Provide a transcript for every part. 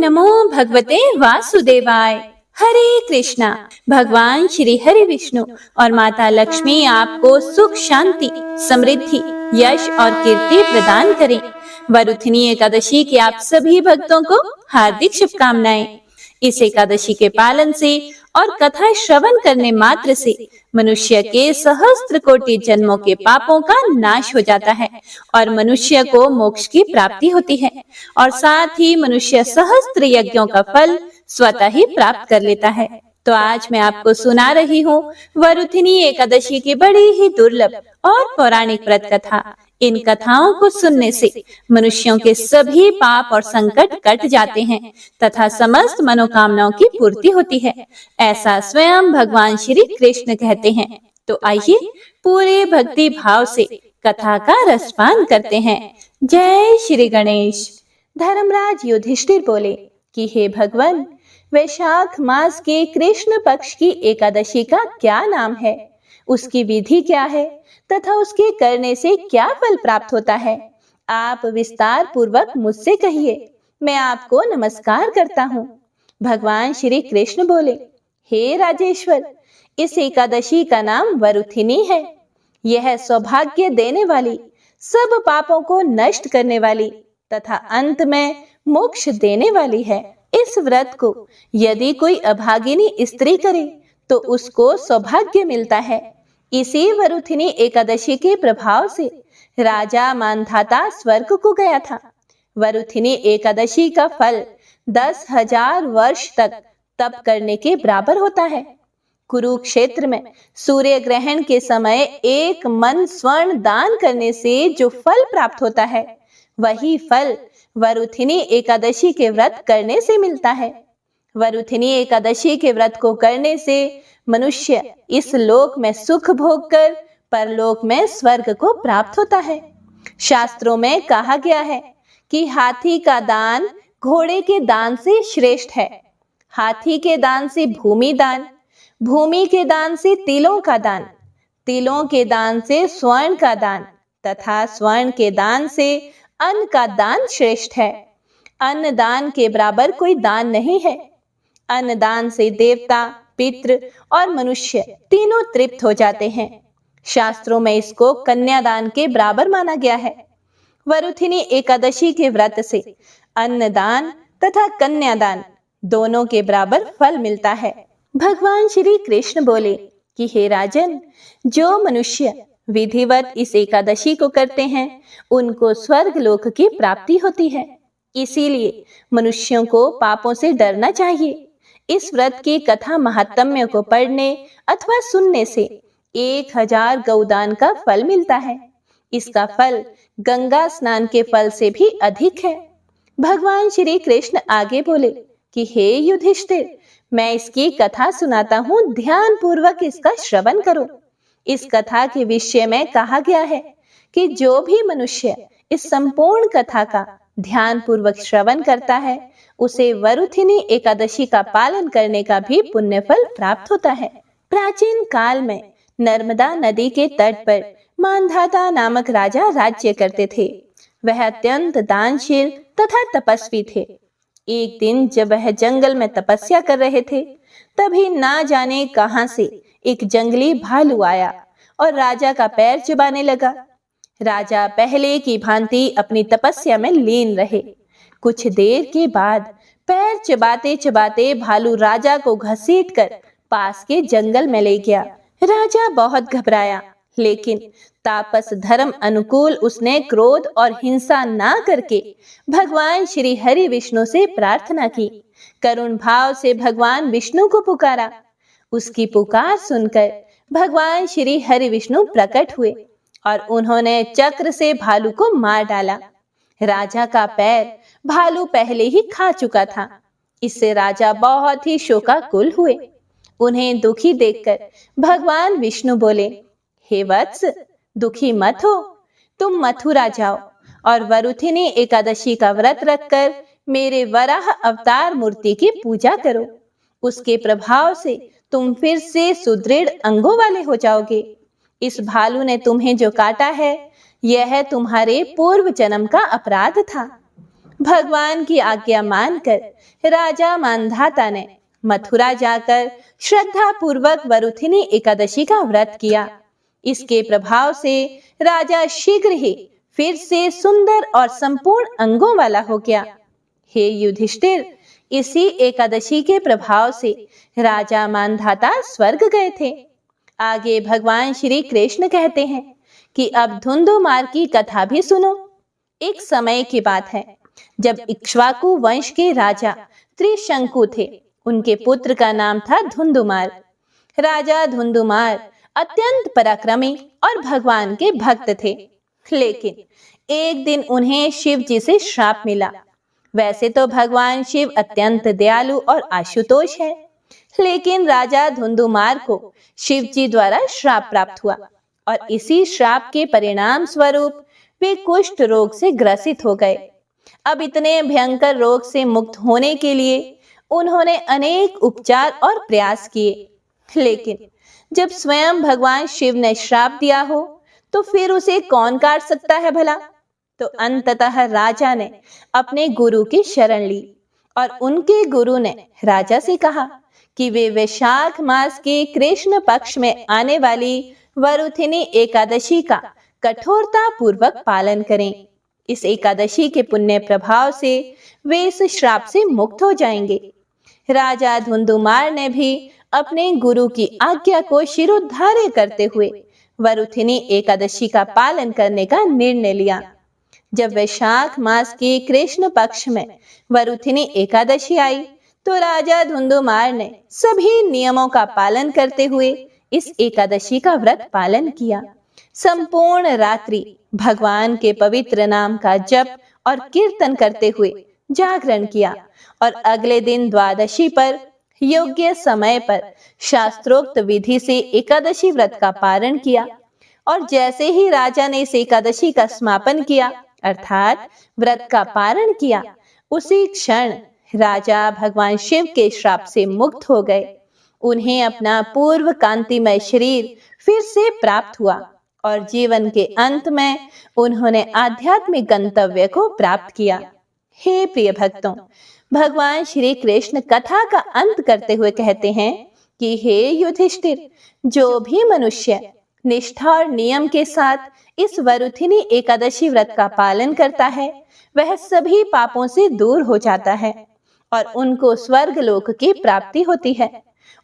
नमो भगवते वासुदेवाय। हरे कृष्णा। भगवान श्री हरि विष्णु और माता लक्ष्मी आपको सुख, शांति, समृद्धि, यश और कीर्ति प्रदान करें। वरुथिनी एकादशी की आप सभी भक्तों को हार्दिक शुभकामनाएं। इस एकादशी के पालन से और कथा श्रवण करने मात्र से मनुष्य के सहस्त्र कोटि जन्मों के पापों का नाश हो जाता है और मनुष्य को मोक्ष की प्राप्ति होती है और साथ ही मनुष्य सहस्त्र यज्ञों का फल स्वतः ही प्राप्त कर लेता है। तो आज मैं आपको सुना रही हूँ वरुथिनी एकादशी की बड़ी ही दुर्लभ और पौराणिक व्रत कथा। इन कथाओं को सुनने से मनुष्यों के सभी पाप और संकट कट जाते हैं तथा समस्त मनोकामनाओं की पूर्ति होती है, ऐसा स्वयं भगवान श्री कृष्ण कहते हैं। तो आइए पूरे भक्ति भाव से कथा का रसपान करते हैं। जय श्री गणेश। धर्मराज युधिष्ठिर बोले कि हे भगवान, वैशाख मास के कृष्ण पक्ष की एकादशी का क्या नाम है, उसकी विधि क्या है तथा उसके करने से क्या फल प्राप्त होता है? आप विस्तार पूर्वक मुझसे कहिए, मैं आपको नमस्कार करता हूँ। भगवान श्री कृष्ण बोले, हे राजेश्वर, इस एकादशी का नाम वरुथिनी है। यह सौभाग्य देने वाली, सब पापों को नष्ट करने वाली तथा अंत में मोक्ष देने वाली है। इस व्रत को यदि कोई अभागिनी स्त्री करे तो उसको सौभाग्य मिलता है। इसी वरुथिनी एकादशी के प्रभाव से राजा मानधाता स्वर्ग को गया था। वरुथिनी एकादशी का फल 10,000 वर्ष तक तप करने के बराबर होता है। कुरुक्षेत्र में सूर्य ग्रहण के समय 1 मन स्वर्ण दान करने से जो फल प्राप्त होता है, वही फल वरुथिनी एकादशी के व्रत करने से मिलता है। वरुथिनी एकादशी के व्रत को करने से मनुष्य इस लोक में सुख भोग कर परलोक में स्वर्ग को प्राप्त होता है। शास्त्रों में कहा गया है कि हाथी का दान घोड़े के दान से श्रेष्ठ है। हाथी के दान से भूमि दान, भूमि के दान से तिलों का दान, तिलों के दान से स्वर्ण का दान तथा स्वर्ण के दान से अन्न का दान श्रेष्ठ है। अन्न दान के बराबर कोई दान नहीं है। अन्न दान से देवता, पितृ और मनुष्य तीनों तृप्त हो जाते हैं। शास्त्रों में इसको कन्यादान के बराबर माना गया है। वरुथिनी एकादशी के व्रत से अन्नदान तथा कन्यादान दोनों के बराबर फल मिलता है। भगवान श्री कृष्ण बोले कि हे राजन, जो मनुष्य विधिवत इस एकादशी को करते हैं उनको स्वर्ग लोक की प्राप्ति होती है। इसीलिए मनुष्यों को पापों से डरना चाहिए। इस व्रत की कथा महात्म्य को पढ़ने अथवा सुनने से 1000 गौदान का फल मिलता है। इसका फल गंगा स्नान के फल से भी अधिक है। भगवान श्री कृष्ण आगे बोले कि हे युधिष्ठिर, मैं इसकी कथा सुनाता हूँ, ध्यान पूर्वक इसका श्रवण करो। इस कथा के विषय में कहा गया है कि जो भी मनुष्य इस संपूर्ण कथा का ध्यान पूर्वक श्रवण करता है उसे वरुथिनी एकादशी का पालन करने का भी पुण्य फल प्राप्त होता है। प्राचीन काल में नर्मदा नदी के तट पर मानधाता नामक राजा राज्य करते थे। वह अत्यंत दानशील तथा तपस्वी थे। एक दिन जब वह जंगल में तपस्या कर रहे थे, तभी ना जाने कहां से एक जंगली भालू आया और राजा का पैर चबाने लगा। राजा पहले की भांति अपनी तपस्या में लीन रहे। कुछ देर के बाद पैर चबाते चबाते भालू राजा को घसीटकर पास के जंगल में ले गया। राजा बहुत घबराया, लेकिन तापस धर्म अनुकूल उसने क्रोध और हिंसा ना करके भगवान श्री हरि विष्णु से प्रार्थना की। करुण भाव से भगवान विष्णु को पुकारा। उसकी पुकार सुनकर भगवान श्री हरि विष्णु प्रकट हुए और उन्होंने चक्र से भालू को मार डाला। राजा का पैर भालू पहले ही खा चुका था। इससे राजा बहुत ही शोकाकुल हुए। उन्हें दुखी देखकर भगवान विष्णु बोले, हे वत्स, दुखी मत हो। तुम मथुरा जाओ और वरुथिनी एकादशी का व्रत रखकर मेरे वराह अवतार मूर्ति की पूजा करो। उसके प्रभाव से तुम फिर से सुदृढ़ अंगों वाले हो जाओगे। इस भालू ने तुम्हें जो काटा है, यह तुम्हारे पूर्व जन्म का अपराध था। भगवान की आज्ञा मानकर राजा मांधाता ने मथुरा जाकर श्रद्धा पूर्वक वरुथिनी एकादशी का व्रत किया। इसके प्रभाव से राजा शीघ्र ही फिर से सुंदर और संपूर्ण अंगों वाला हो गया। हे युधिष्ठिर, इसी एकादशी के प्रभाव से राजा मांधाता स्वर्ग गए थे। आगे भगवान श्री कृष्ण कहते हैं कि अब धुंधुमार की कथा भी सुनो। एक समय की बात है जब इक्ष्वाकु वंश के राजा त्रिशंकु थे। उनके पुत्र का नाम था धुंधुमार। राजा धुंधुमार अत्यंत पराक्रमी और भगवान के भक्त थे, लेकिन एक दिन उन्हें शिव जी से श्राप मिला। वैसे तो भगवान शिव अत्यंत दयालु और आशुतोष है, लेकिन राजा धुंधुमार को शिव जी द्वारा श्राप प्राप्त हुआ और इसी श्राप के परिणाम स्वरूप वे कुष्ठ रोग से ग्रसित हो गए। अब इतने भयंकर रोग से मुक्त होने के लिए उन्होंने अनेक उपचार और प्रयास किए, लेकिन जब स्वयं भगवान शिव ने श्राप दिया हो तो फिर उसे कौन काट सकता है भला। तो अंततः राजा ने अपने गुरु की शरण ली और उनके गुरु ने राजा से कहा कि वे वैशाख मास के कृष्ण पक्ष में आने वाली वरुथिनी एकादशी का कठोरता पूर्वक पालन करें। इस एकादशी के पुण्य प्रभाव से वे इस श्राप से मुक्त हो जाएंगे। राजा धुंधुमार ने भी अपने गुरु की आज्ञा को शिरोधार्य करते हुए वरुथिनी एकादशी का पालन करने का निर्णय लिया। जब वैशाख मास के कृष्ण पक्ष में वरुथिनी एकादशी आई तो राजा धुंधुमार ने सभी नियमों का पालन करते हुए इस एकादशी का व्रत पालन किया। संपूर्ण रात्रि भगवान के पवित्र नाम का जप और कीर्तन करते हुए जागरण किया और अगले दिन द्वादशी पर योग्य समय पर शास्त्रोक्त विधि से एकादशी व्रत का पारण किया। और जैसे ही राजा ने इस एकादशी का समापन किया अर्थात व्रत का पारण किया, उसी क्षण राजा भगवान शिव के श्राप से मुक्त हो गए। उन्हें अपना पूर्व कांतिमय शरीर फिर से प्राप्त हुआ और जीवन के अंत में उन्होंने आध्यात्मिक गंतव्य को प्राप्त किया। हे प्रिय भक्तों, भगवान श्री कृष्ण कथा का अंत करते हुए कहते हैं कि हे युधिष्ठिर, जो भी मनुष्य निष्ठा और नियम के साथ इस वरुथिनी एकादशी व्रत का पालन करता है वह सभी पापों से दूर हो जाता है और उनको स्वर्ग लोक की प्राप्ति होती है।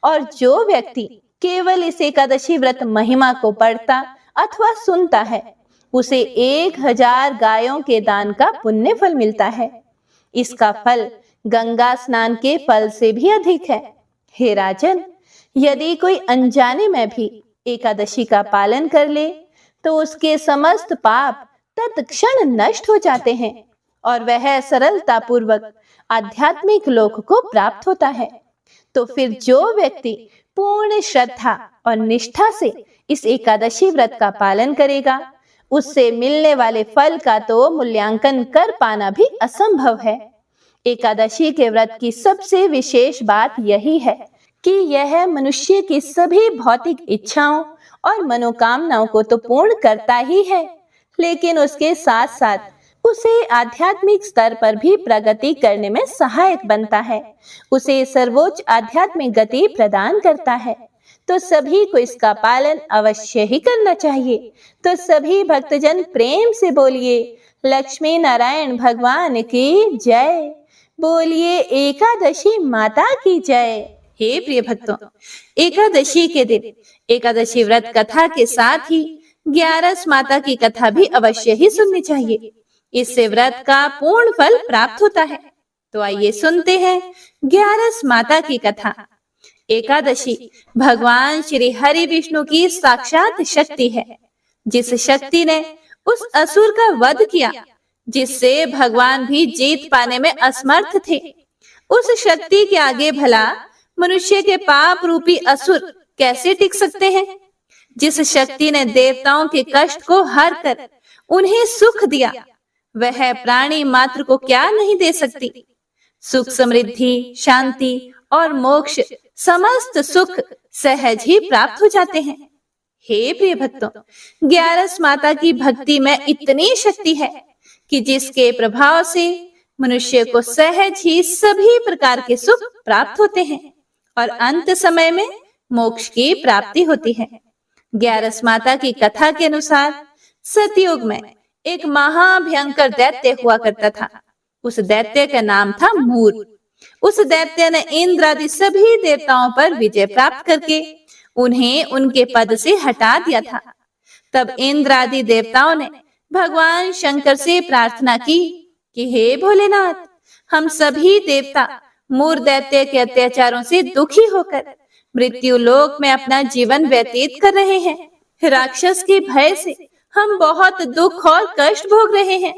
और जो व्यक्ति केवल इस एकादशी व्रत महिमा को पढ़ता अथवा सुनता है उसे 1000 गायों के दान का पुण्य फल मिलता है। इसका फल गंगा स्नान के फल से भी अधिक है। हे राजन, यदि कोई अनजाने में भी एकादशी का पालन कर ले तो उसके समस्त पाप तत्क्षण नष्ट हो जाते हैं और वह सरलता पूर्वक आध्यात्मिक लोक को प्राप्त होता है। तो फिर जो व्यक्ति पूर्ण श्रद्धा और निष्ठा से इस एकादशी व्रत का पालन करेगा उससे मिलने वाले फल का तो मूल्यांकन कर पाना भी असंभव है। एकादशी के व्रत की सबसे विशेष बात यही है कि यह मनुष्य की सभी भौतिक इच्छाओं और मनोकामनाओं को तो पूर्ण करता ही है, लेकिन उसके साथ साथ उसे आध्यात्मिक स्तर पर भी प्रगति करने में सहायक बनता है, उसे सर्वोच्च आध्यात्मिक गति प्रदान करता है। तो सभी को इसका पालन अवश्य ही करना चाहिए। तो सभी भक्तजन प्रेम से बोलिए लक्ष्मी नारायण भगवान की जय, बोलिए एकादशी माता की जय। हे प्रिय भक्तों, एकादशी के दिन एकादशी व्रत कथा के साथ ही 11 माता की कथा भी अवश्य ही सुननी चाहिए। इससे व्रत का पूर्ण फल प्राप्त होता है। तो आइए सुनते हैं 11 माता की कथा। एकादशी भगवान श्री हरि विष्णु की साक्षात शक्ति है, जिस शक्ति ने उस असुर का वध किया जिससे भगवान भी जीत पाने में असमर्थ थे। उस शक्ति के आगे भला मनुष्य के पाप रूपी असुर कैसे टिक सकते हैं। जिस शक्ति ने देवताओं के कष्ट को हर कर उन्हें सुख दिया वह प्राणी मात्र को क्या नहीं दे सकती। सुख, समृद्धि, शांति और मोक्ष समस्त सुख सहज ही प्राप्त हो जाते हैं। हे प्रिय भक्तों, 11 माता की भक्ति में इतनी शक्ति है कि जिसके प्रभाव से मनुष्य को सहज ही सभी प्रकार के सुख प्राप्त होते हैं और अंत समय में मोक्ष की प्राप्ति होती है। ग्यारस माता की कथा के अनुसार सतयुग में एक महाभयंकर दैत्य हुआ करता था। उस दैत्य का नाम था मूर। उस दैत्य ने इंद्र आदि सभी देवताओं पर विजय प्राप्त करके उन्हें उनके पद से हटा दिया था। तब इंद्र आदि देवताओं ने भगवान शंकर से प्रार्थना की कि हे भोलेनाथ, हम सभी देवता मूर दैत्य के अत्याचारों से दुखी होकर मृत्यु लोक में अपना जीवन व्यतीत कर रहे हैं। राक्षस के भय से हम बहुत दुख और कष्ट भोग रहे हैं।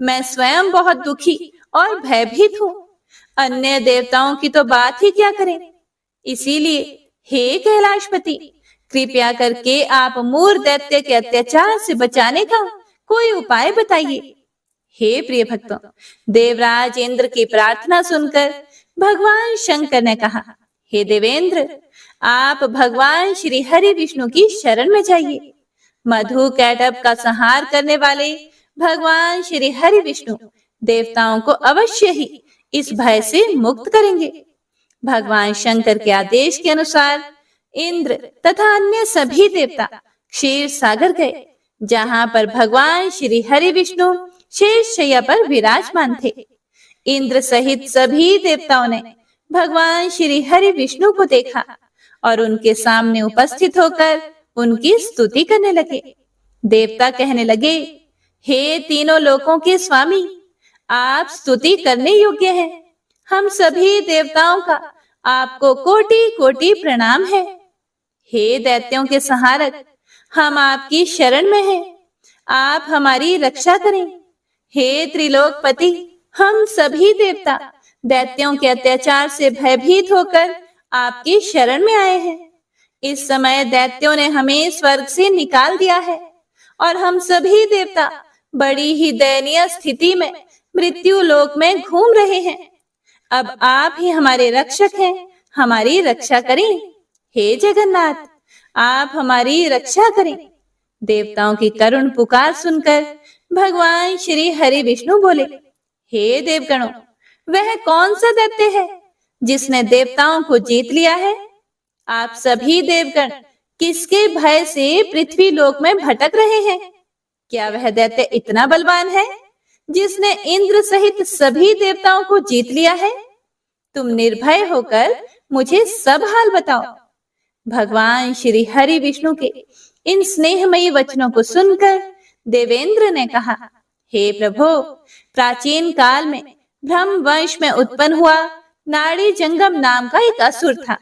मैं स्वयं बहुत दुखी और भयभीत हूँ। अन्य देवताओं की तो बात ही क्या करें। इसीलिए हे कैलाशपति, कृपया करके आप मूर दैत्य के अत्याचार से बचाने का कोई उपाय बताइए। हे प्रिय भक्तों, देवराज इंद्र की प्रार्थना सुनकर भगवान शंकर ने कहा, हे देवेंद्र, आप भगवान श्री हरि विष्णु की शरण में जाइए। मधु कैटभ का संहार करने वाले भगवान श्री हरि विष्णु देवताओं को अवश्य ही इस भय से मुक्त करेंगे। भगवान शंकर के आदेश के अनुसार इंद्र तथा अन्य सभी देवता क्षीर सागर गए, जहां पर भगवान श्री हरि विष्णु शेष शैया पर विराजमान थे। इंद्र सहित सभी देवताओं ने भगवान श्री हरि विष्णु को देखा और उनके सामने उपस्थित होकर उनकी स्तुति करने लगे। देवता कहने लगे, हे तीनों लोकों के स्वामी, आप स्तुति करने योग्य हैं। हम सभी देवताओं का आपको कोटि कोटि प्रणाम है। हे दैत्यों के संहारक, हम आपकी शरण में हैं। आप हमारी रक्षा करें। हे त्रिलोकपति, हम सभी देवता दैत्यों के अत्याचार से भयभीत होकर आपकी शरण में आए हैं। इस समय दैत्यों ने हमें स्वर्ग से निकाल दिया है और हम सभी देवता बड़ी ही दयनीय स्थिति में मृत्यु लोक में घूम रहे हैं। अब आप ही हमारे रक्षक हैं, हमारी रक्षा करें। हे जगन्नाथ, आप हमारी रक्षा करें। देवताओं की करुण पुकार सुनकर भगवान श्री हरि विष्णु बोले, हे देवगणों, वह कौन सा दैत्य है जिसने देवताओं को जीत लिया है? आप सभी देवगण किसके भय से पृथ्वी लोक में भटक रहे हैं? क्या वह दैत्य इतना बलवान है जिसने इंद्र सहित सभी देवताओं को जीत लिया है? तुम निर्भय होकर मुझे सब हाल बताओ। भगवान श्री हरि विष्णु के इन स्नेहमयी वचनों को सुनकर देवेंद्र ने कहा, हे प्रभु, प्राचीन काल में ब्रह्म वंश में उत्पन्न हुआ नाड़ी जंगम नाम का एक असुर था,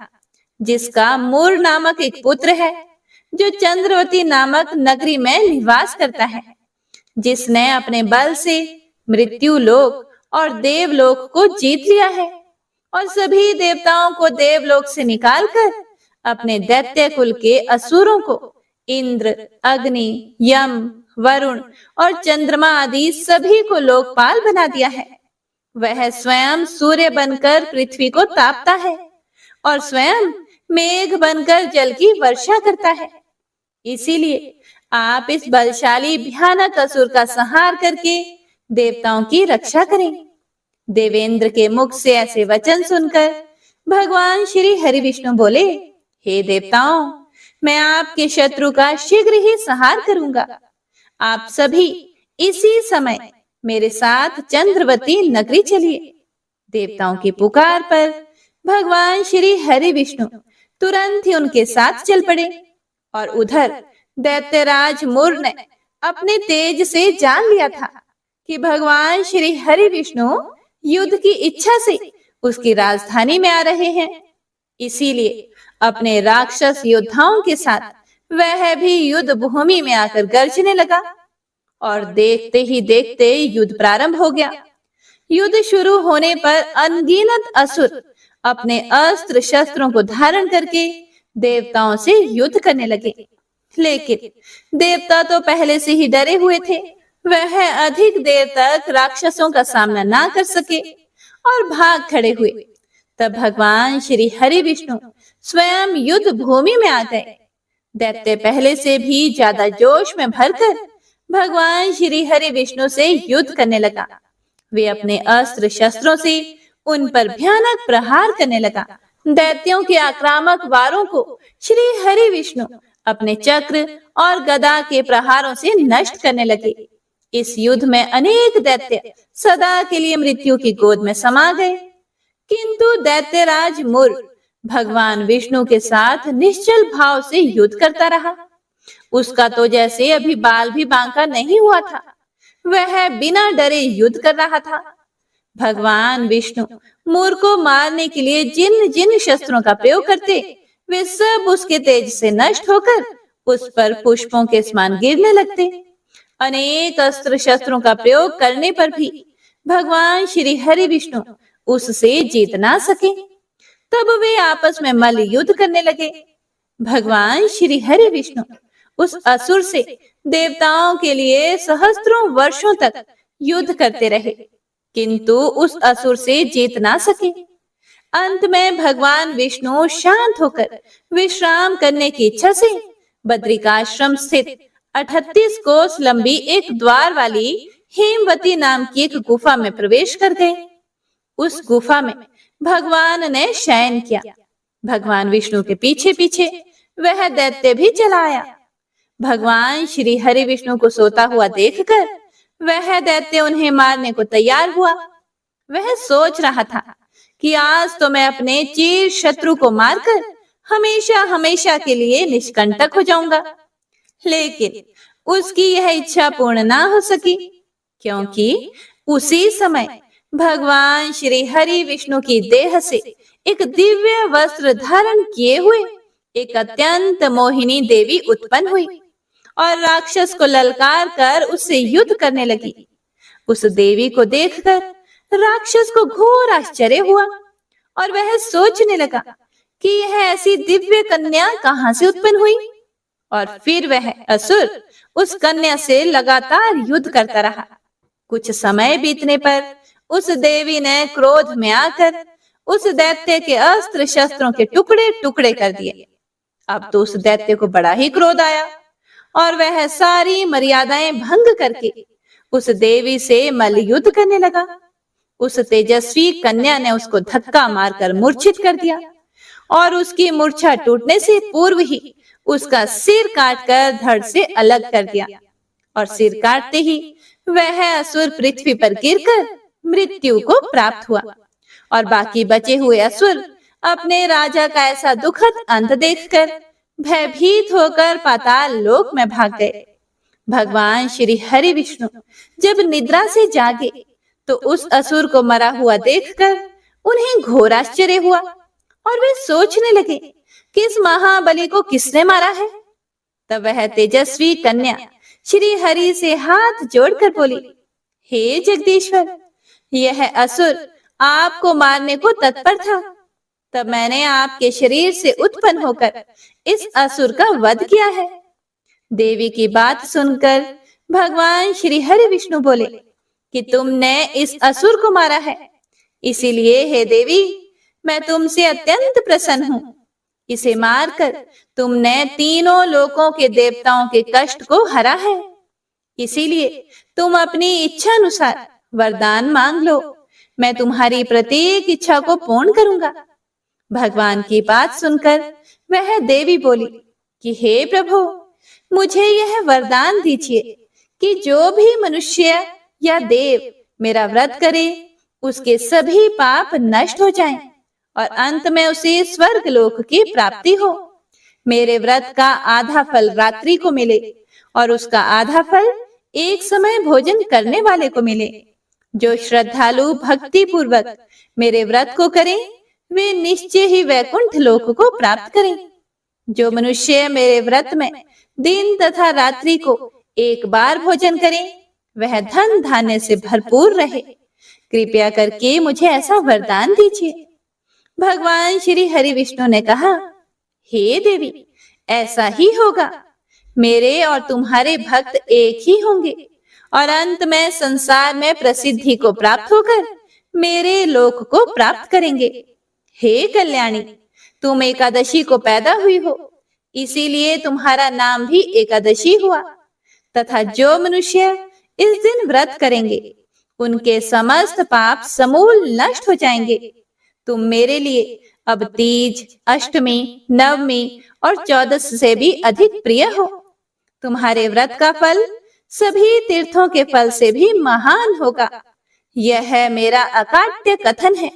जिसका मूर नामक एक पुत्र है, जो चंद्रवती नामक नगरी में निवास करता है, जिसने अपने बल से मृत्यु लोक और देवलोक को जीत लिया है और सभी देवताओं को देवलोक से निकालकर अपने दैत्य कुल के असुरों को इंद्र, अग्नि, यम, वरुण और चंद्रमा आदि सभी को लोकपाल बना दिया है। वह स्वयं सूर्य बनकर पृथ्वी को तापता है और स्वयं मेघ बनकर जल की वर्षा करता है। इसीलिए आप इस बलशाली भयानक असुर का संहार करके देवताओं की रक्षा करें। देवेंद्र के मुख से ऐसे वचन सुनकर भगवान श्री हरि विष्णु बोले, हे देवताओं, मैं आपके शत्रु का शीघ्र ही संहार करूंगा। आप सभी इसी समय मेरे साथ चंद्रवती नगरी चलिए। देवताओं की पुकार पर भगवान श्री हरि विष्णु तुरंत ही उनके साथ चल पड़े और उधर दैत्यराज मूर ने अपने तेज से जान लिया था कि भगवान श्री हरि विष्णु युद्ध की इच्छा से उसकी राजधानी में आ रहे हैं। इसीलिए अपने राक्षस योद्धाओं के साथ वह भी युद्ध भूमि में आकर गरजने लगा और देखते ही देखते युद्ध प्रारंभ हो गया। युद्ध शुरू होने पर अनगिनत असुर अपने अस्त्र शस्त्रों को धारण करके देवताओं से युद्ध करने लगे, लेकिन देवता तो पहले से ही डरे हुए थे। वह अधिक देर तक राक्षसों का सामना ना कर सके और भाग खड़े हुए। तब भगवान श्री हरि विष्णु स्वयं युद्ध भूमि में आ गए। दैत्य पहले से भी ज्यादा जोश में भरकर भगवान श्री हरि विष्णु से युद्ध करने लगा वे अपने अस्त्र शस्त्रों से उन पर भयानक प्रहार करने लगा। दैत्यों के आक्रामक वारों को श्री हरि विष्णु अपने चक्र और गदा के प्रहारों से नष्ट करने लगे। इस युद्ध में अनेक दैत्य सदा के लिए मृत्यु की गोद में समा गए, किंतु दैत्यराज मुर भगवान विष्णु के साथ निश्चल भाव से युद्ध करता रहा। उसका तो जैसे अभी बाल भी बांका नहीं हुआ था। वह बिना डरे युद्ध कर रहा था। भगवान विष्णु मुर को मारने के लिए जिन जिन शस्त्रों का प्रयोग करते, वे सब उसके तेज से नष्ट होकर उस पर पुष्पों के समान गिरने लगते। अनेक अस्त्र शस्त्रों का प्रयोग करने पर भी भगवान श्री हरि विष्णु उससे जीत ना सके। तब वे आपस में मल्ल युद्ध करने लगे। भगवान श्री हरि विष्णु उस असुर से देवताओं के लिए सहस्त्रों वर्षों तक युद्ध करते रहे, किंतु उस असुर से जीत ना सके। अंत में भगवान विष्णु शांत होकर विश्राम करने की इच्छा से बद्रिकाश्रम स्थित 38 कोस लंबी एक द्वार वाली हेमवती नाम की एक गुफा में प्रवेश कर गए। उस गुफा में भगवान ने शयन किया। भगवान विष्णु के पीछे पीछे वह दैत्य भी चला आया। भगवान श्री हरि विष्णु को सोता हुआ देखकर वह दैत्य उन्हें मारने को तैयार हुआ। वह सोच रहा था कि आज तो मैं अपने चिर शत्रु को मारकर हमेशा हमेशा के लिए निष्कंटक हो जाऊंगा। लेकिन उसकी यह इच्छा पूर्ण ना हो सकी, क्योंकि उसी समय भगवान श्री हरि विष्णु की देह से एक दिव्य वस्त्र धारण किए हुए एक अत्यंत मोहिनी देवी उत्पन्न हुई और राक्षस को ललकार कर उससे युद्ध करने लगी। उस देवी को देखकर राक्षस को घोर आश्चर्य हुआ और वह सोचने लगा कि यह ऐसी दिव्य कन्या कहां से उत्पन्न हुई। और फिर वह असुर उस कन्या से लगातार युद्ध करता रहा। कुछ समय बीतने पर उस देवी ने क्रोध में आकर उस दैत्य के अस्त्र शस्त्रों के टुकड़े टुकड़े कर दिए। अब तो उस दैत्य को बड़ा ही क्रोध आया और वह सारी मर्यादाएं भंग करके उस देवी से मल्ल युद्ध करने लगा। उस तेजस्वी कन्या ने उसको धक्का मारकर मूर्छित कर दिया और उसकी मूर्छा टूटने से पूर्व ही उसका सिर काटकर धड़ से अलग कर दिया और सिर काटते ही वह असुर पृथ्वी पर गिरकर मृत्यु को प्राप्त हुआ और बाकी बचे हुए असुर अपने राजा का ऐसा दुखद अंत देखकर भयभीत होकर पाताल लोक में भाग गए। भगवान श्री हरि विष्णु जब निद्रा से जागे तो उस असुर को मरा हुआ देखकर उन्हें घोर आश्चर्य हुआ और वे सोचने लगे कि इस महाबली को किसने मारा है। तब वह तेजस्वी कन्या श्री हरि से हाथ जोड़कर बोली, हे जगदीश्वर, यह असुर आपको मारने को तत्पर था। तब मैंने आपके शरीर से उत्पन्न होकर इस असुर का वध किया है। देवी की बात सुनकर भगवान श्री हरि विष्णु बोले कि तुमने इस असुर को मारा है, इसीलिए हे देवी, मैं तुमसे अत्यंत प्रसन्न हूँ। इसे मारकर तुमने तीनों लोकों के देवताओं के कष्ट को हरा है। इसीलिए तुम अपनी इच्छा अनुसार वरदान मांग लो, मैं तुम्हारी प्रत्येक इच्छा को पूर्ण करूंगा। भगवान की बात सुनकर वह देवी बोली कि हे प्रभु, मुझे यह वरदान दीजिए कि जो भी मनुष्य या देव मेरा व्रत करे उसके सभी पाप नष्ट हो जाएं और अंत में उसे स्वर्ग लोक की प्राप्ति हो। मेरे व्रत का आधा फल रात्रि को मिले और उसका आधा फल एक समय भोजन करने वाले को मिले। जो श्रद्धालु भक्ति पूर्वक मेरे व्रत को करें वे निश्चय ही वैकुंठ लोक को प्राप्त करें। जो मनुष्य मेरे व्रत में दिन तथा रात्रि को एक बार भोजन करें वह धन धान्य से भरपूर रहे। कृपया करके मुझे ऐसा वरदान दीजिए। भगवान श्री हरि विष्णु ने कहा, हे देवी, ऐसा ही होगा। मेरे और तुम्हारे भक्त एक ही होंगे और अंत में संसार में प्रसिद्धि को प्राप्त होकर मेरे लोक को प्राप्त करेंगे। हे कल्याणी, तुम एकादशी को पैदा हुई हो, इसीलिए तुम्हारा नाम भी एकादशी हुआ। तथा जो मनुष्य इस दिन व्रत करेंगे उनके समस्त पाप समूल नष्ट हो जाएंगे। तुम मेरे लिए अब तीज, अष्टमी, नवमी और 14 से भी अधिक प्रिय हो। तुम्हारे व्रत का फल सभी तीर्थों के फल से भी महान होगा। यह है मेरा अकाट्य कथन है।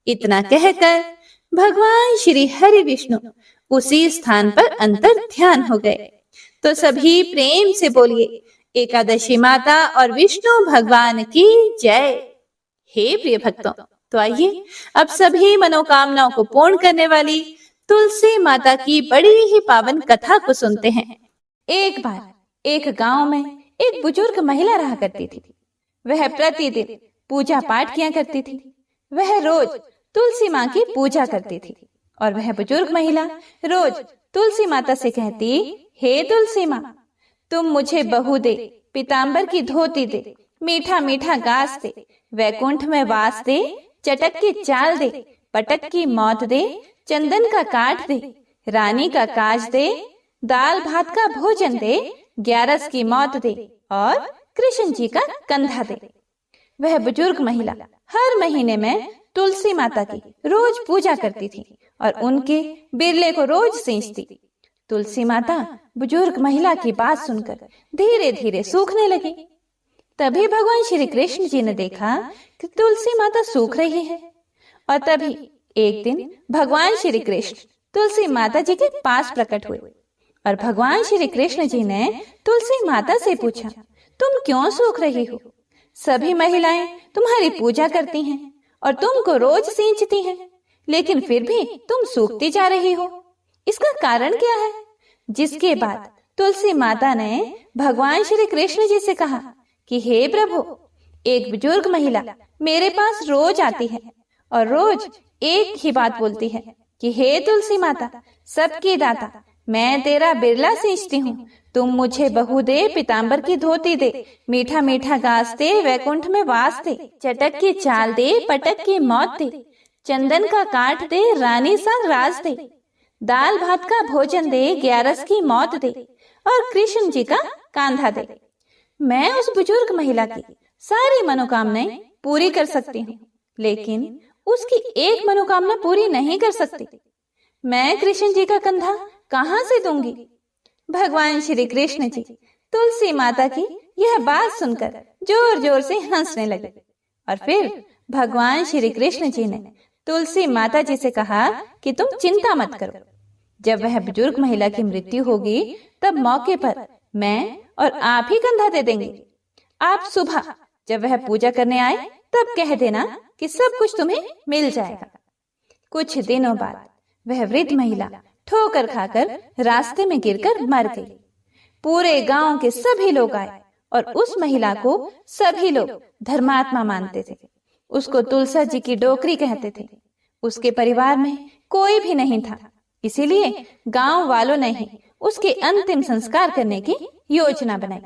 इतना कहकर भगवान श्री हरि विष्णु उसी स्थान पर अंतर ध्यान हो गए। तो सभी प्रेम से बोलिए, एकादशी माता और विष्णु भगवान की जय। हे प्रिय भक्तों, तो आइए अब सभी मनोकामनाओं को पूर्ण करने वाली तुलसी माता की बड़ी ही पावन कथा को सुनते हैं। एक बार एक गांव में एक बुजुर्ग महिला रहा करती थी। वह प्रतिदिन पूजा पाठ किया करती थी। वह रोज तुलसी माँ की पूजा करती थी और वह बुजुर्ग महिला रोज तुलसी माता से कहती, हे तुलसी माँ, तुम मुझे बहू दे, पीताम्बर की धोती दे, मीठा मीठा घास दे, वैकुंठ में वास दे, चटक की चाल दे, पटक की मौत दे, चंदन का काट दे, रानी का काज दे, दाल भात का भोजन दे, 11 की मौत दे और कृष्ण जी का कंधा दे। वह बुजुर्ग महिला हर महीने में तुलसी माता की रोज पूजा करती थी और उनके बिरले को रोज सींचती। तुलसी माता बुजुर्ग महिला की बात सुनकर धीरे धीरे सूखने लगी। तभी भगवान श्री कृष्ण जी ने देखा कि तुलसी माता सूख रही है और तभी एक दिन भगवान श्री कृष्ण तुलसी माता जी के पास प्रकट हुए और भगवान श्री कृष्ण जी ने तुलसी माता से पूछा, तुम क्यों सूख रही हो? सभी महिलाएं तुम्हारी पूजा करती हैं और तुमको रोज सींचती हैं, लेकिन फिर भी तुम सूखती जा रही हो। इसका कारण क्या है? जिसके बाद तुलसी माता ने भगवान श्री कृष्ण जी से कहा कि हे प्रभु, एक बुजुर्ग महिला मेरे पास रोज आती है और रोज एक ही बात बोलती है कि हे तुलसी माता, सबकी दाता, मैं तेरा बिरला सींचती हूँ, तुम मुझे बहू दे, पीताम्बर की धोती दे, मीठा मीठा घास दे, वैकुंठ में वास दे, चटक की चाल दे, पटक की मौत दे, चंदन का काट दे, रानी सा राज दे, दाल भात का भोजन दे, 11 की मौत दे और कृष्ण जी का कांधा दे। मैं उस बुजुर्ग महिला की सारी मनोकामनाएं पूरी कर सकती हूँ, लेकिन उसकी एक मनोकामना पूरी नहीं कर सकती। मैं कृष्ण जी का कंधा कहाँ से दूंगी? भगवान श्री कृष्ण जी तुलसी माता की यह बात सुनकर जोर जोर से हंसने लगे और फिर भगवान श्री कृष्ण जी ने तुलसी माता जी से कहा कि तुम चिंता मत करो। जब वह बुजुर्ग महिला की मृत्यु होगी तब मौके पर मैं और आप ही कंधा दे देंगे। आप सुबह जब वह पूजा करने आए तब कह देना कि सब कुछ तुम्हें मिल जाएगा। कुछ दिनों बाद वह वृद्ध महिला ठोकर खाकर रास्ते में गिरकर मर गई। पूरे गांव के सभी लोग आए और उस महिला को सभी लोग धर्मात्मा मानते थे। उसको तुलसा जी की डोकरी कहते थे। उसके परिवार में कोई भी नहीं था, इसीलिए गांव वालों ने ही उसके अंतिम संस्कार करने की योजना बनाई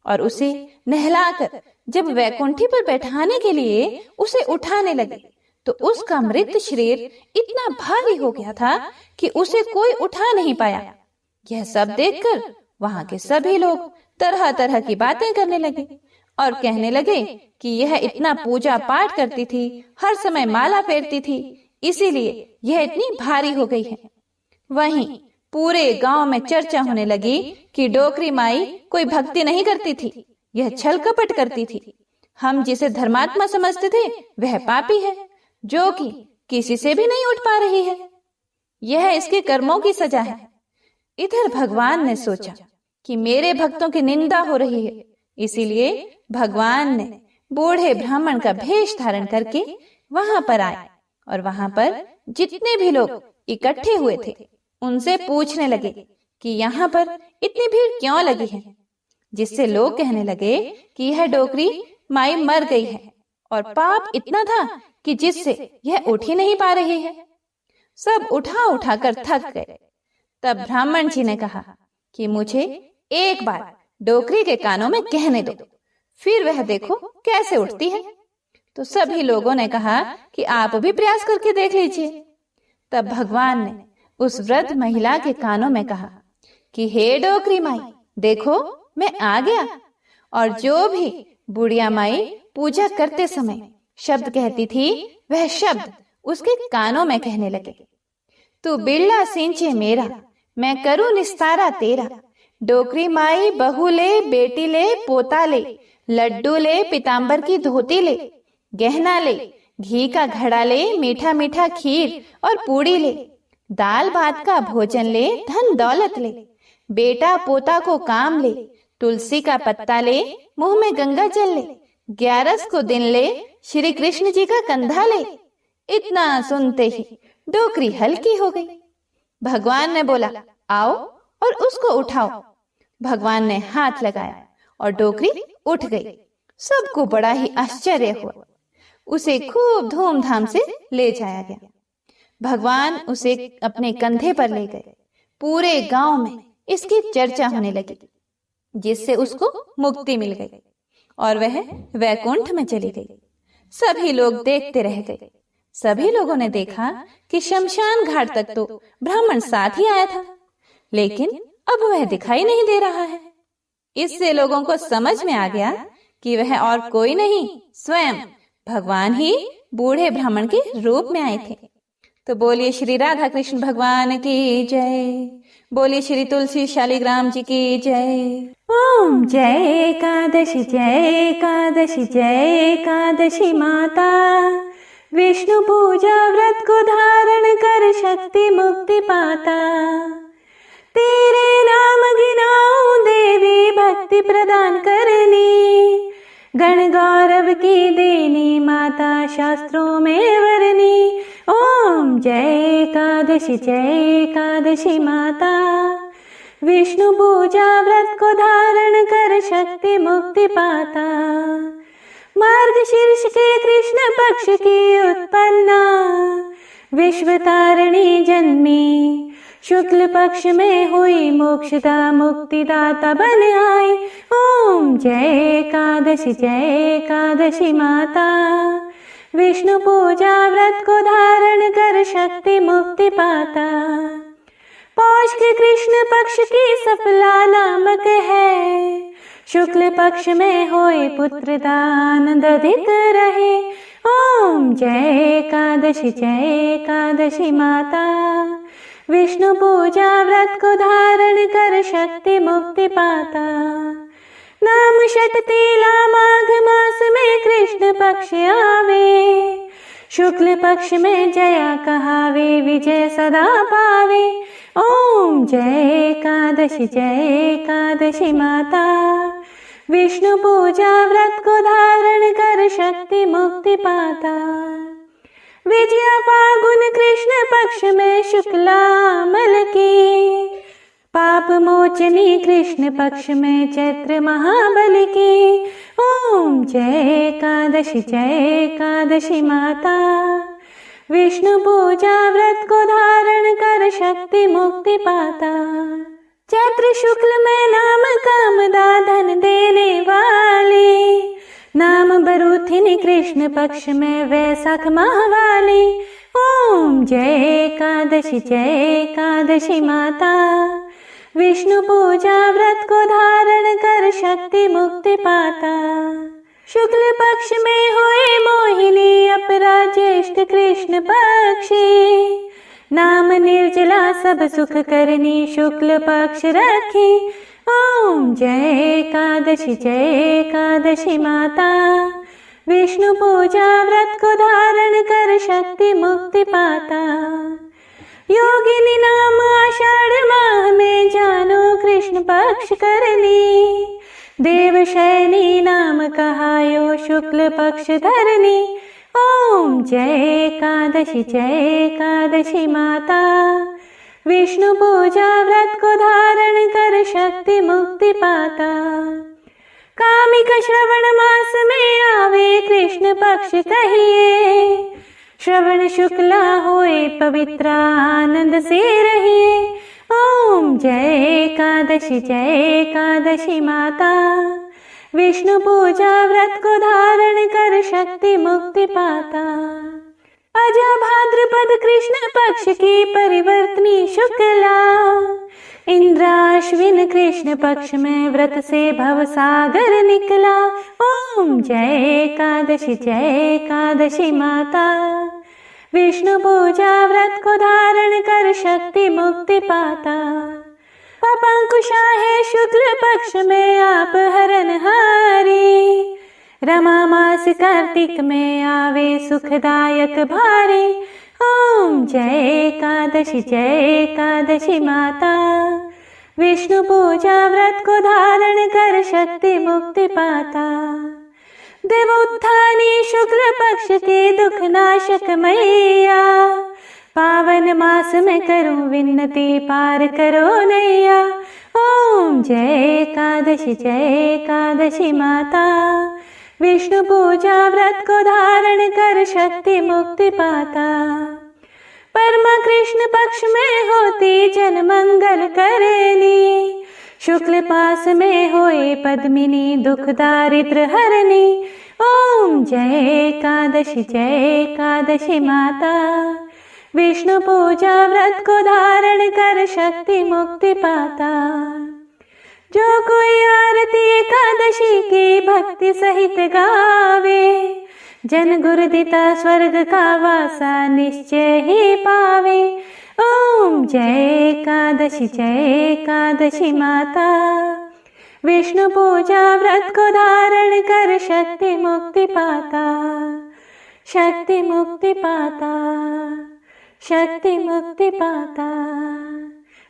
और उसे नहलाकर जब वैकुंठी पर बैठाने के लिए उसे उठाने लगे तो उसका मृत शरीर इतना भारी हो गया था कि उसे कोई उठा नहीं पाया। यह सब देखकर वहां के सभी लोग तरह तरह की बातें करने लगे और कहने लगे कि यह इतना पूजा पाठ करती थी, हर समय माला फेरती थी, इसीलिए यह इतनी भारी हो गई है। वहीं पूरे गांव में चर्चा होने लगी कि डोकरी माई कोई भक्ति नहीं करती थी, यह छल कपट करती थी। हम जिसे धर्मात्मा समझते थे वह पापी है, जो कि किसी से भी नहीं उठ पा रही है। यह इसके कर्मों की सजा है। इधर भगवान ने सोचा कि मेरे भक्तों की निंदा हो रही है, इसीलिए भगवान ने बूढ़े ब्राह्मण का भेष धारण करके वहां पर आए और वहां पर जितने भी लोग इकट्ठे हुए थे उनसे पूछने लगे कि यहाँ पर इतनी भीड़ क्यों लगी है, जिससे लोग कहने लगे कि यह डोकरी माई मर गई है और पाप इतना था कि जिससे यह उठ ही नहीं पा रही है। सब उठा उठा कर थक गए। तब ब्राह्मण जी ने कहा कि मुझे एक बार डोकरी के कानों में कहने दो, फिर वह देखो कैसे उठती है। तो सभी लोगों ने कहा कि आप भी प्रयास करके देख लीजिए। तब भगवान ने उस वृद्ध महिला के कानों में कहा कि हे डोकरी माई, देखो मैं आ गया और जो भी बुढ़िया माई पूजा करते समय शब्द कहती थी, वह शब्द उसके कानों में कहने लगे। तू बिरला सिंचे मेरा, मैं करूं निस्तारा तेरा। डोकरी माई बहू ले, बेटी ले, पोता ले, लड्डू ले, पीताम्बर की धोती ले, गहना ले, घी का घड़ा ले, मीठा मीठा खीर और पूड़ी ले, दाल भात का भोजन ले, धन दौलत ले, बेटा पोता को काम ले, तुलसी का पत्ता ले, मुंह में गंगा जल ले, 11 को दिन ले, श्री कृष्ण जी का कंधा ले। इतना सुनते ही डोकरी हल्की हो गई। भगवान ने बोला, आओ और उसको उठाओ। भगवान ने हाथ लगाया और डोकरी उठ गई। सबको बड़ा ही आश्चर्य हुआ। उसे खूब धूमधाम से ले जाया गया। भगवान उसे अपने कंधे पर ले गए। पूरे गांव में इसकी चर्चा होने लगी, जिससे उसको मुक्ति मिल गई और वह वैकुंठ में चली गई। सभी लोग देखते रह गए। सभी लोगों ने देखा कि शमशान घाट तक तो ब्राह्मण साथ ही आया था, लेकिन अब वह दिखाई नहीं दे रहा है। इससे लोगों को समझ में आ गया कि वह और कोई नहीं, स्वयं भगवान ही बूढ़े ब्राह्मण के रूप में आए थे। तो बोलिए श्री राधा कृष्ण भगवान की जय। बोलिए श्री तुलसी शालिग्राम जी की जय। ओम जय एकादशी, जय एकादशी, जय एकादशी माता। विष्णु पूजा व्रत को धारण कर शक्ति मुक्ति पाता। तेरे नाम गिनाऊं देवी, भक्ति प्रदान करनी। गण गौरव की देनी माता, शास्त्रों में वरनी। ओम जय एकादशी, जय एकादशी माता। विष्णु पूजा व्रत को धारण कर शक्ति मुक्ति पाता। मार्गशीर्ष के कृष्ण पक्ष की उत्पन्ना, विश्व तारिणी जन्मी। शुक्ल पक्ष में हुई मोक्षदा, मुक्तिदाता बन आई। ओम जय एकादशी, जय एकादशी माता। विष्णु पूजा व्रत को धारण कर शक्ति मुक्ति पाता। पौष के कृष्ण पक्ष की सफला नामक है। शुक्ल पक्ष में होए पुत्रदा, आनंद अधिक रहे। ओम जय एकादशी, जय एकादशी माता। विष्णु पूजा व्रत को धारण कर शक्ति मुक्ति पाता। नाम षटतीला माघ मास में कृष्ण पक्ष आवे। शुक्ल पक्ष में जया कहावे, विजय सदा पावे। ओम जय एकादशी, जय एकादशी माता। विष्णु पूजा व्रत को धारण कर शक्ति मुक्ति पाता। विजया फागुन कृष्ण पक्ष में शुक्लामल की। पाप मोचनी कृष्ण पक्ष में चैत्र महाबल की। ओम जय एकादशी, जय एकादशी माता। विष्णु पूजा व्रत को धारण कर शक्ति मुक्ति पाता। चैत्र शुक्ल में नाम कामदा, धन देने वाली। नाम बरूथिनी कृष्ण पक्ष में वैशाख माह वाली। ओम जय एकादशी, जय एकादशी माता। विष्णु पूजा व्रत को धारण कर शक्ति मुक्ति पाता। शुक्ल पक्ष में हुए मोहिनी, अपरा ज्येष्ठ कृष्ण पक्षी। नाम निर्जला सब सुख करनी, शुक्ल पक्ष रखी। ओम जय एकादशी, जय एकादशी माता। विष्णु पूजा व्रत को धारण कर शक्ति मुक्ति पाता। योगिनी नाम आषाढ़ माह में जानो कृष्ण पक्ष करनी। देवशयनी नाम कहायो, शुक्ल पक्ष धरनी। ओम जय एकादशी, जय एकादशी माता। विष्णु पूजा व्रत को धारण कर शक्ति मुक्ति पाता। कामिक श्रवण मास में आवे कृष्ण पक्ष कहिए। श्रवण शुक्ला होए पवित्र, आनंद से रहिए। ओम जय एकादशी, जय एकादशी माता। विष्णु पूजा व्रत को धारण कर शक्ति मुक्ति पाता। अजा भाद्रपद कृष्ण पक्ष की परिवर्तनी शुक्ला। इंद्राश्विन कृष्ण पक्ष में व्रत से भव सागर निकला। ओम जय एकादशी माता। विष्णु पूजा व्रत को धारण कर शक्ति मुक्ति पाता। पपंकुशा है शुक्ल पक्ष में आप हरनहारी। रमा मास कार्तिक में आवे सुखदायक भारी। ओम जय एकादशी माता। विष्णु पूजा व्रत को धारण कर शक्ति मुक्ति पाता। देवोत्थानी शुक्ल पक्ष के दुख नाशक मैया। पावन मास में करूं विन्नति पार करो नैया। ओम जय एकादशी माता। विष्णु पूजा व्रत को धारण कर शक्ति मुक्ति पाता। परमा कृष्ण पक्ष में होती जन मंगल करेनी। शुक्ल पास में होए पद्मिनी दुख दारिद्र हरनी। ओम जय एकादशी माता। विष्णु पूजा व्रत को धारण कर शक्ति मुक्ति पाता। जो कोई आरती एकादशी की भक्ति सहित गावे। जन गुरुदिता स्वर्ग का वासा निश्चय ही पावे। ओम जय एकादशी माता। विष्णु पूजा व्रत को धारण कर शक्ति मुक्ति पाता। शक्ति मुक्ति पाता। शक्ति मुक्ति पाता।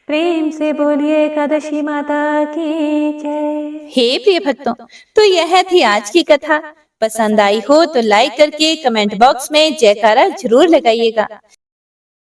प्रेम से बोलिए एकादशी माता की जय। हे प्रिय भक्तों, तो यह थी आज की कथा। पसंद आई हो तो लाइक करके कमेंट बॉक्स में जयकारा जरूर लगाइएगा।